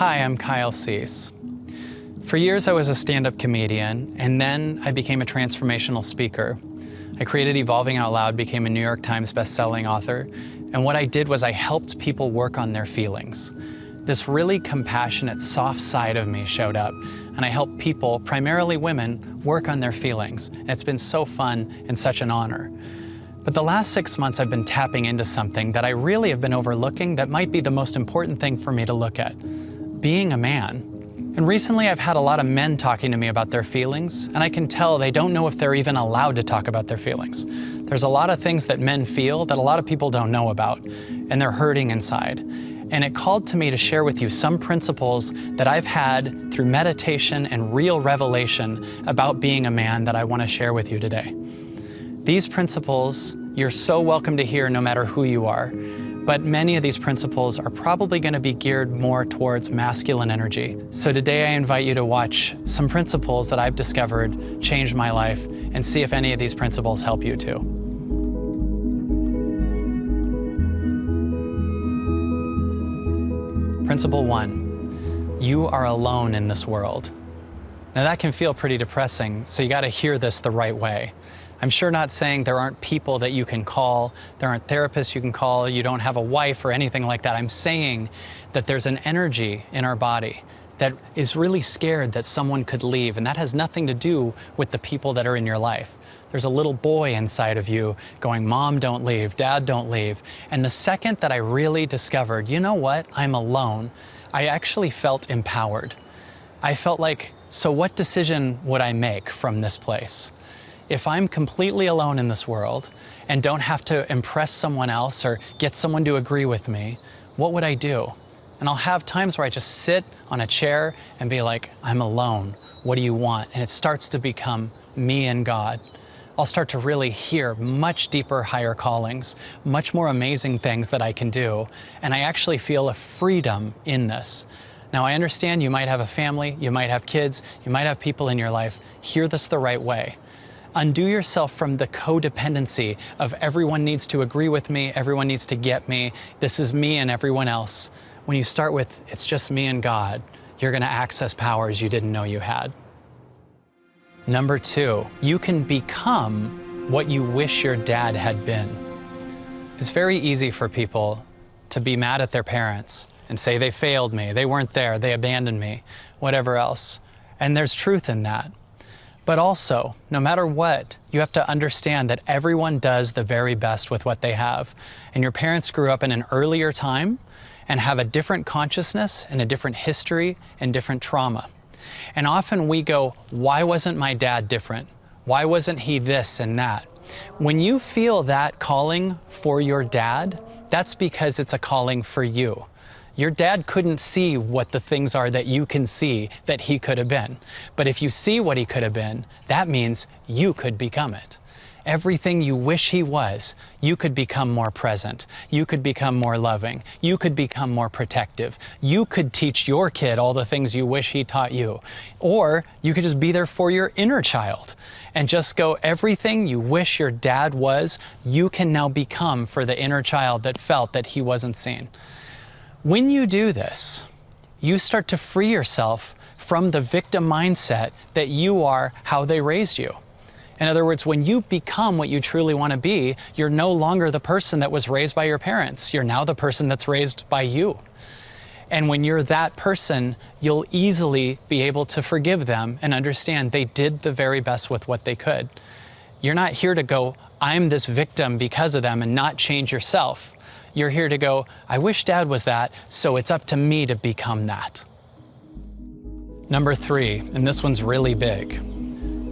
Hi, I'm Kyle Cease. For years I was a stand-up comedian, and then I became a transformational speaker. I created Evolving Out Loud, became a New York Times best-selling author, and what I did was I helped people work on their feelings. This really compassionate, soft side of me showed up, and I helped people, primarily women, work on their feelings. And it's been so fun and such an honor. But the last 6 months I've been tapping into something that I really have been overlooking that might be the most important thing for me to look at: being a man. And recently I've had a lot of men talking to me about their feelings, and I can tell they don't know if they're even allowed to talk about their feelings. There's a lot of things that men feel that a lot of people don't know about, and they're hurting inside. And it called to me to share with you some principles that I've had through meditation and real revelation about being a man that I want to share with you today. These principles, you're so welcome to hear no matter who you are, but many of these principles are probably going to be geared more towards masculine energy. So today I invite you to watch some principles that I've discovered change my life and see if any of these principles help you too. Principle 1, you are alone in this world. Now that can feel pretty depressing, so you got to hear this the right way. I'm sure not saying there aren't people that you can call, there aren't therapists you can call, you don't have a wife or anything like that. I'm saying that there's an energy in our body that is really scared that someone could leave, and that has nothing to do with the people that are in your life. There's a little boy inside of you going, Mom, don't leave, Dad, don't leave. And the second that I really discovered, you know what, I'm alone, I actually felt empowered. I felt like, so what decision would I make from this place? If I'm completely alone in this world and don't have to impress someone else or get someone to agree with me, what would I do? And I'll have times where I just sit on a chair and be like, I'm alone, what do you want? And it starts to become me and God. I'll start to really hear much deeper, higher callings, much more amazing things that I can do. And I actually feel a freedom in this. Now I understand you might have a family, you might have kids, you might have people in your life. Hear this the right way. Undo yourself from the codependency of everyone needs to agree with me, everyone needs to get me, this is me and everyone else. When you start with, it's just me and God, you're gonna access powers you didn't know you had. Number 2, you can become what you wish your dad had been. It's very easy for people to be mad at their parents and say they failed me, they weren't there, they abandoned me, whatever else. And there's truth in that. But also, no matter what, you have to understand that everyone does the very best with what they have. And your parents grew up in an earlier time and have a different consciousness and a different history and different trauma. And often we go, why wasn't my dad different? Why wasn't he this and that? When you feel that calling for your dad, that's because it's a calling for you. Your dad couldn't see what the things are that you can see that he could have been. But if you see what he could have been, that means you could become it. Everything you wish he was, you could become more present. You could become more loving. You could become more protective. You could teach your kid all the things you wish he taught you. Or you could just be there for your inner child and just go, everything you wish your dad was, you can now become for the inner child that felt that he wasn't seen. When you do this, you start to free yourself from the victim mindset that you are how they raised you. In other words, when you become what you truly want to be, you're no longer the person that was raised by your parents. You're now the person that's raised by you. And when you're that person, you'll easily be able to forgive them and understand they did the very best with what they could. You're not here to go, I'm this victim because of them, and not change yourself. You're here to go, I wish Dad was that, so it's up to me to become that. Number 3, and this one's really big.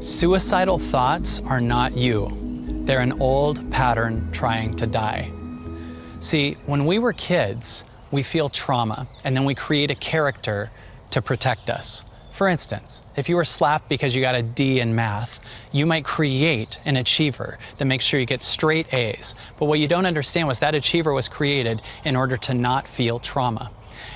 Suicidal thoughts are not you. They're an old pattern trying to die. See, when we were kids, we feel trauma, and then we create a character to protect us. For instance, if you were slapped because you got a D in math, you might create an achiever that makes sure you get straight A's. But what you don't understand was that achiever was created in order to not feel trauma.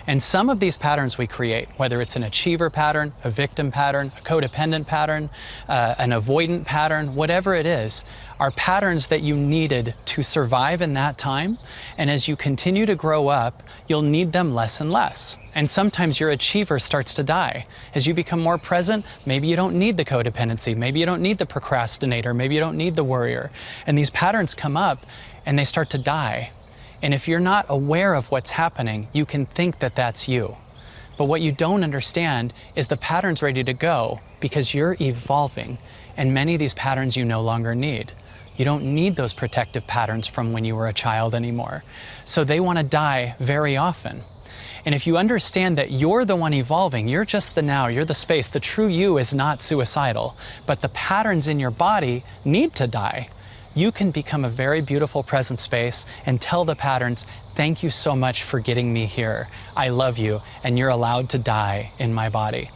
And some of these patterns we create, whether it's an achiever pattern, a victim pattern, a codependent pattern, an avoidant pattern, whatever it is, are patterns that you needed to survive in that time. And as you continue to grow up, you'll need them less and less. And sometimes your achiever starts to die. As you become more present, maybe you don't need the codependency, maybe you don't need the procrastinator, maybe you don't need the worrier. And these patterns come up and they start to die. And if you're not aware of what's happening, you can think that that's you. But what you don't understand is the pattern's ready to go because you're evolving, and many of these patterns you no longer need. You don't need those protective patterns from when you were a child anymore. So they want to die very often. And if you understand that you're the one evolving, you're just the now, you're the space, the true you is not suicidal, but the patterns in your body need to die. You can become a very beautiful present space and tell the patterns, thank you so much for getting me here. I love you, and you're allowed to die in my body.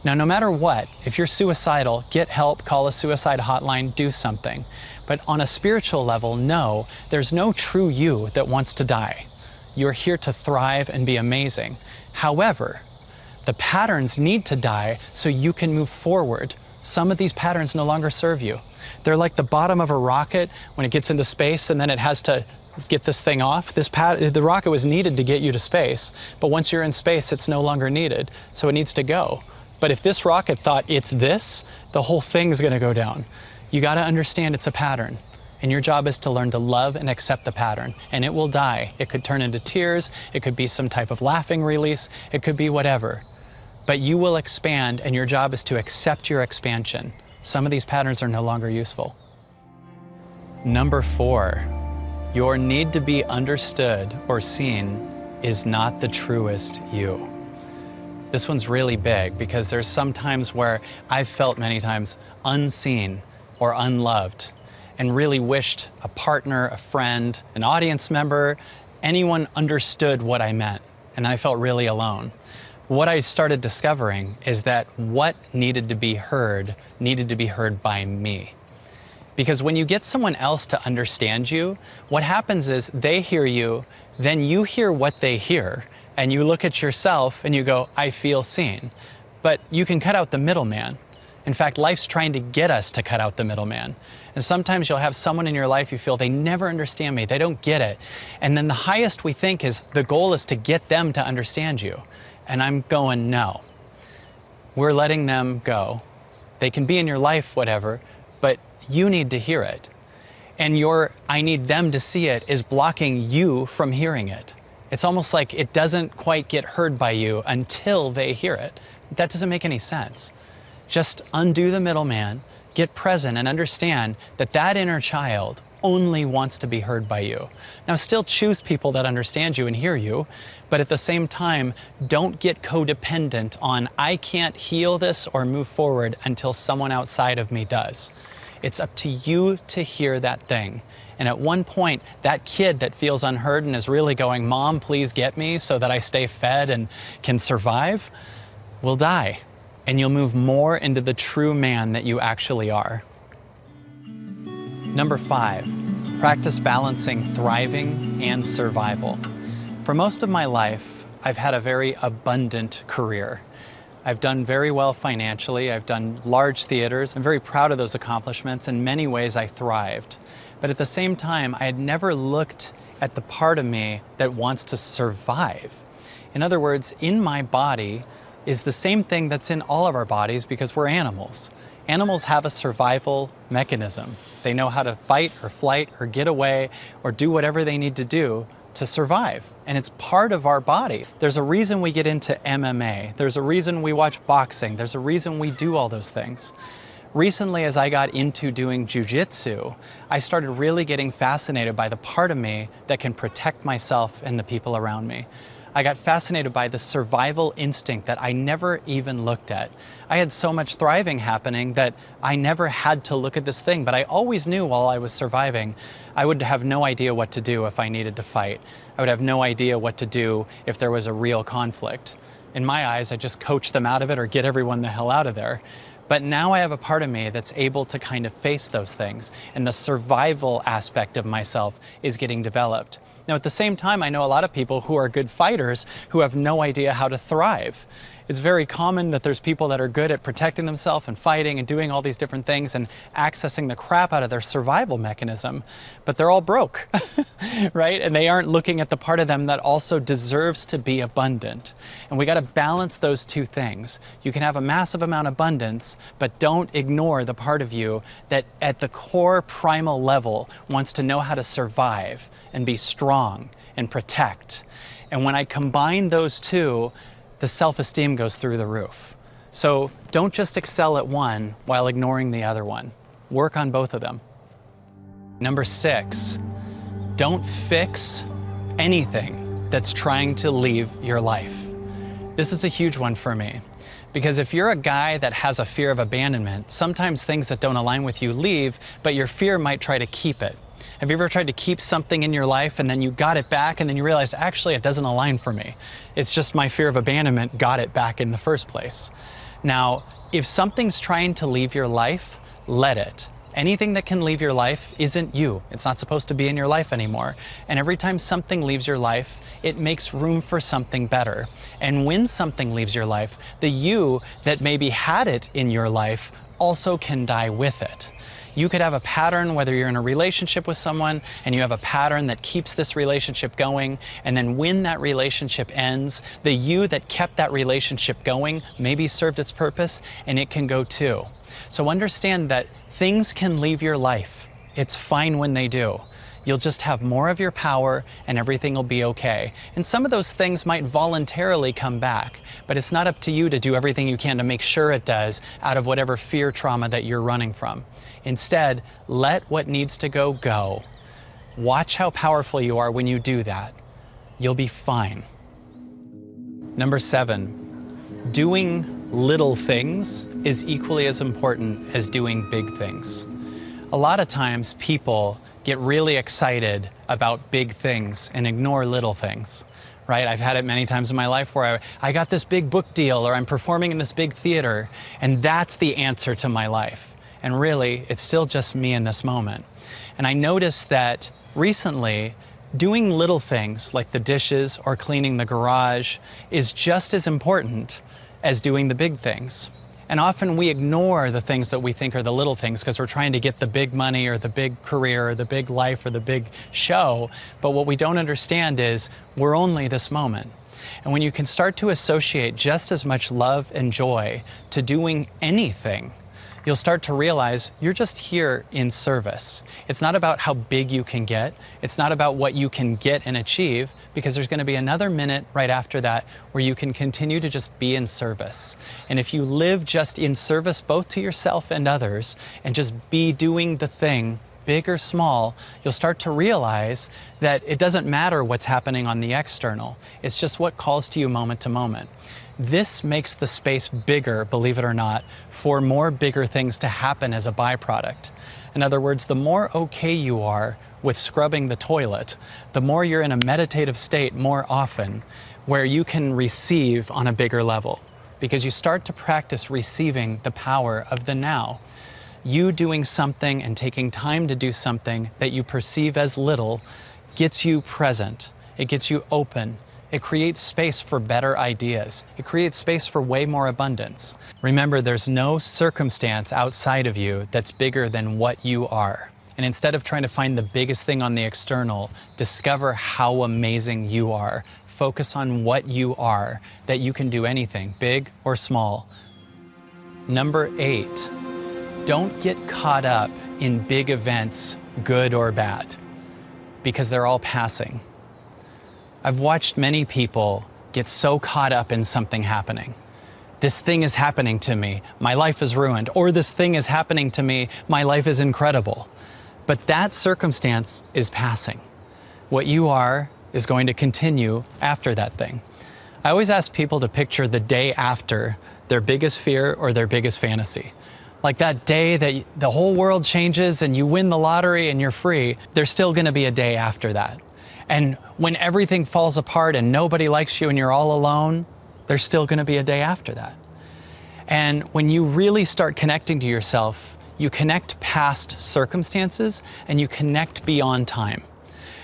Now, no matter what, if you're suicidal, get help, call a suicide hotline, do something. But on a spiritual level, no, there's no true you that wants to die. You're here to thrive and be amazing. However, the patterns need to die so you can move forward. Some of these patterns no longer serve you. They're like the bottom of a rocket when it gets into space and then it has to get this thing off. The rocket was needed to get you to space, but once you're in space, it's no longer needed, so it needs to go. But if this rocket thought it's this, the whole thing's gonna go down. You gotta understand it's a pattern, and your job is to learn to love and accept the pattern, and it will die. It could turn into tears, it could be some type of laughing release, it could be whatever. But you will expand, and your job is to accept your expansion. Some of these patterns are no longer useful. Number 4, your need to be understood or seen is not the truest you. This one's really big because there's some times where I've felt many times unseen or unloved and really wished a partner, a friend, an audience member, anyone understood what I meant, and I felt really alone. What I started discovering is that what needed to be heard by me. Because when you get someone else to understand you, what happens is they hear you, then you hear what they hear, and you look at yourself and you go, I feel seen. But you can cut out the middleman. In fact, life's trying to get us to cut out the middleman. And sometimes you'll have someone in your life you feel they never understand me, they don't get it. And then the highest we think is the goal is to get them to understand you. And I'm going, no. We're letting them go. They can be in your life, whatever, but you need to hear it. And your I need them to see it is blocking you from hearing it. It's almost like it doesn't quite get heard by you until they hear it. That doesn't make any sense. Just undo the middleman, get present, and understand that that inner child only wants to be heard by you. Now, still choose people that understand you and hear you, but at the same time, don't get codependent on, I can't heal this or move forward until someone outside of me does. It's up to you to hear that thing. And at one point, that kid that feels unheard and is really going, Mom, please get me so that I stay fed and can survive, will die. And you'll move more into the true man that you actually are. Number 5, practice balancing thriving and survival. For most of my life, I've had a very abundant career. I've done very well financially. I've done large theaters. I'm very proud of those accomplishments. In many ways, I thrived. But at the same time, I had never looked at the part of me that wants to survive. In other words, in my body is the same thing that's in all of our bodies because we're animals. Animals have a survival mechanism. They know how to fight or flight or get away or do whatever they need to do to survive. And it's part of our body. There's a reason we get into MMA. There's a reason we watch boxing. There's a reason we do all those things. Recently, as I got into doing jujitsu, I started really getting fascinated by the part of me that can protect myself and the people around me. I got fascinated by the survival instinct that I never even looked at. I had so much thriving happening that I never had to look at this thing, but I always knew while I was surviving, I would have no idea what to do if I needed to fight. I would have no idea what to do if there was a real conflict. In my eyes, I just coach them out of it or get everyone the hell out of there. But now I have a part of me that's able to kind of face those things, and the survival aspect of myself is getting developed. Now, at the same time, I know a lot of people who are good fighters who have no idea how to thrive. It's very common that there's people that are good at protecting themselves and fighting and doing all these different things and accessing the crap out of their survival mechanism, but they're all broke, right? And they aren't looking at the part of them that also deserves to be abundant. And we got to balance those two things. You can have a massive amount of abundance, but don't ignore the part of you that at the core primal level wants to know how to survive and be strong and protect. And when I combine those two, the self-esteem goes through the roof. So don't just excel at one while ignoring the other one. Work on both of them. Number 6, don't fix anything that's trying to leave your life. This is a huge one for me, because if you're a guy that has a fear of abandonment, sometimes things that don't align with you leave, but your fear might try to keep it. Have you ever tried to keep something in your life and then you got it back and then you realize, actually, it doesn't align for me. It's just my fear of abandonment got it back in the first place. Now, if something's trying to leave your life, let it. Anything that can leave your life isn't you. It's not supposed to be in your life anymore. And every time something leaves your life, it makes room for something better. And when something leaves your life, the you that maybe had it in your life also can die with it. You could have a pattern, whether you're in a relationship with someone and you have a pattern that keeps this relationship going, and then when that relationship ends, the you that kept that relationship going maybe served its purpose and it can go too. So understand that things can leave your life. It's fine when they do. You'll just have more of your power and everything will be okay. And some of those things might voluntarily come back, but it's not up to you to do everything you can to make sure it does out of whatever fear trauma that you're running from. Instead, let what needs to go, go. Watch how powerful you are when you do that. You'll be fine. Number 7, doing little things is equally as important as doing big things. A lot of times people get really excited about big things and ignore little things, right? I've had it many times in my life where I got this big book deal or I'm performing in this big theater and that's the answer to my life. And really, it's still just me in this moment. And I noticed that recently, doing little things like the dishes or cleaning the garage is just as important as doing the big things. And often we ignore the things that we think are the little things because we're trying to get the big money or the big career or the big life or the big show. But what we don't understand is we're only this moment. And when you can start to associate just as much love and joy to doing anything, you'll start to realize you're just here in service. It's not about how big you can get. It's not about what you can get and achieve, because there's going to be another minute right after that where you can continue to just be in service. And if you live just in service both to yourself and others and just be doing the thing, big or small, you'll start to realize that it doesn't matter what's happening on the external. It's just what calls to you moment to moment. This makes the space bigger, believe it or not, for more bigger things to happen as a byproduct. In other words, the more okay you are with scrubbing the toilet, the more you're in a meditative state more often, where you can receive on a bigger level, because you start to practice receiving the power of the now. You doing something and taking time to do something that you perceive as little gets you present. It gets you open. It creates space for better ideas. It creates space for way more abundance. Remember, there's no circumstance outside of you that's bigger than what you are. And instead of trying to find the biggest thing on the external, discover how amazing you are. Focus on what you are, that you can do anything, big or small. Number 8, don't get caught up in big events, good or bad, because they're all passing. I've watched many people get so caught up in something happening. This thing is happening to me, my life is ruined, or this thing is happening to me, my life is incredible. But that circumstance is passing. What you are is going to continue after that thing. I always ask people to picture the day after their biggest fear or their biggest fantasy. Like that day that the whole world changes and you win the lottery and you're free, there's still gonna be a day after that. And when everything falls apart and nobody likes you and you're all alone, there's still gonna be a day after that. And when you really start connecting to yourself, you connect past circumstances and you connect beyond time.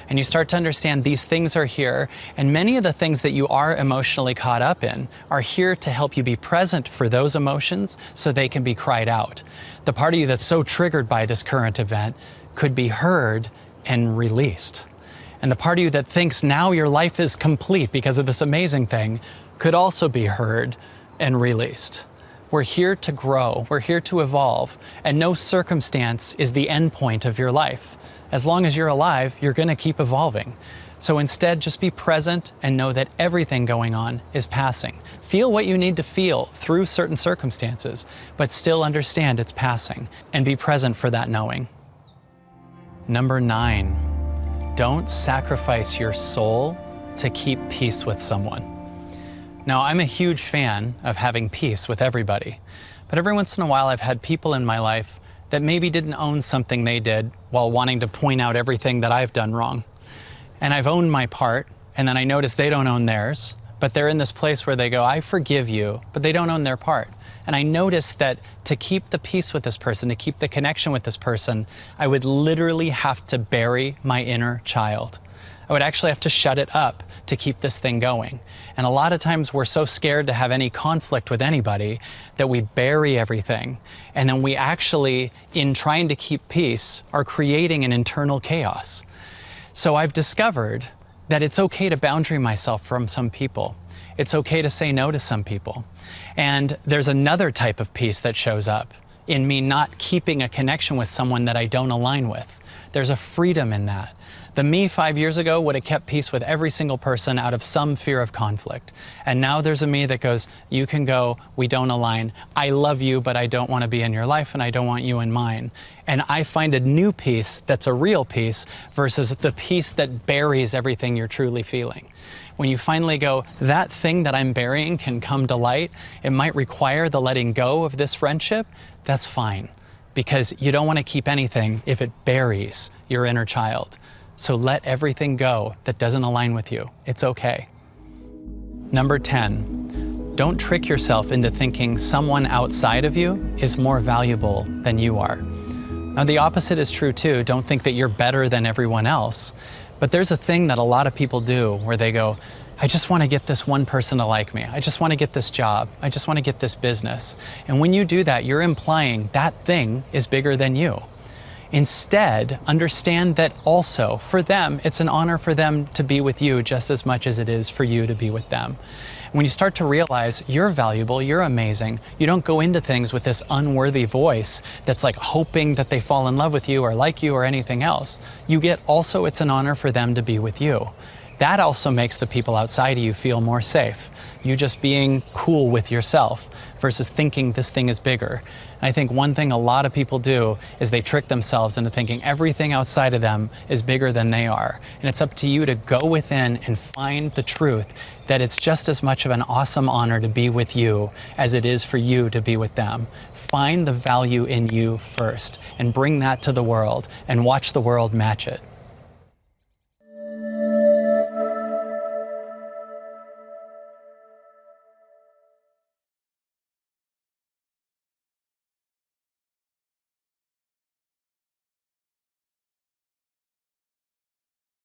and you start to understand these things are here, and many of the things that you are emotionally caught up in are here to help you be present for those emotions so they can be cried out. The part of you that's so triggered by this current event could be heard and released. And the part of you that thinks now your life is complete because of this amazing thing could also be heard and released. We're here to grow, we're here to evolve, and no circumstance is the end point of your life. As long as you're alive, you're gonna keep evolving. So instead, just be present and know that everything going on is passing. Feel what you need to feel through certain circumstances, but still understand it's passing, and be present for that knowing. Number 9, don't sacrifice your soul to keep peace with someone. Now, I'm a huge fan of having peace with everybody, but every once in a while I've had people in my life that maybe didn't own something they did while wanting to point out everything that I've done wrong. And I've owned my part, and then I notice they don't own theirs, but they're in this place where they go, I forgive you, but they don't own their part. And I noticed that to keep the peace with this person, to keep the connection with this person, I would literally have to bury my inner child. I would actually have to shut it up to keep this thing going. And a lot of times we're so scared to have any conflict with anybody that we bury everything. And then we actually, in trying to keep peace, are creating an internal chaos. So I've discovered that it's okay to boundary myself from some people. It's okay to say no to some people. And there's another type of peace that shows up in me not keeping a connection with someone that I don't align with. There's a freedom in that. The me 5 years ago would have kept peace with every single person out of some fear of conflict. And now there's a me that goes, you can go, we don't align. I love you, but I don't want to be in your life and I don't want you in mine. And I find a new peace that's a real peace versus the peace that buries everything you're truly feeling. When you finally go, that thing that I'm burying can come to light, it might require the letting go of this friendship, that's fine. Because you don't want to keep anything if it buries your inner child. So let everything go that doesn't align with you. It's okay. Number 10, don't trick yourself into thinking someone outside of you is more valuable than you are. Now the opposite is true too. Don't think that you're better than everyone else. But there's a thing that a lot of people do where they go, I just want to get this one person to like me. I just want to get this job. I just want to get this business. And when you do that, you're implying that thing is bigger than you. Instead, understand that also, for them, it's an honor for them to be with you just as much as it is for you to be with them. When you start to realize you're valuable, you're amazing, you don't go into things with this unworthy voice that's like hoping that they fall in love with you or like you or anything else. You get also it's an honor for them to be with you. That also makes the people outside of you feel more safe. You just being cool with yourself versus thinking this thing is bigger. And I think one thing a lot of people do is they trick themselves into thinking everything outside of them is bigger than they are. And it's up to you to go within and find the truth that it's just as much of an awesome honor to be with you as it is for you to be with them. Find the value in you first and bring that to the world and watch the world match it.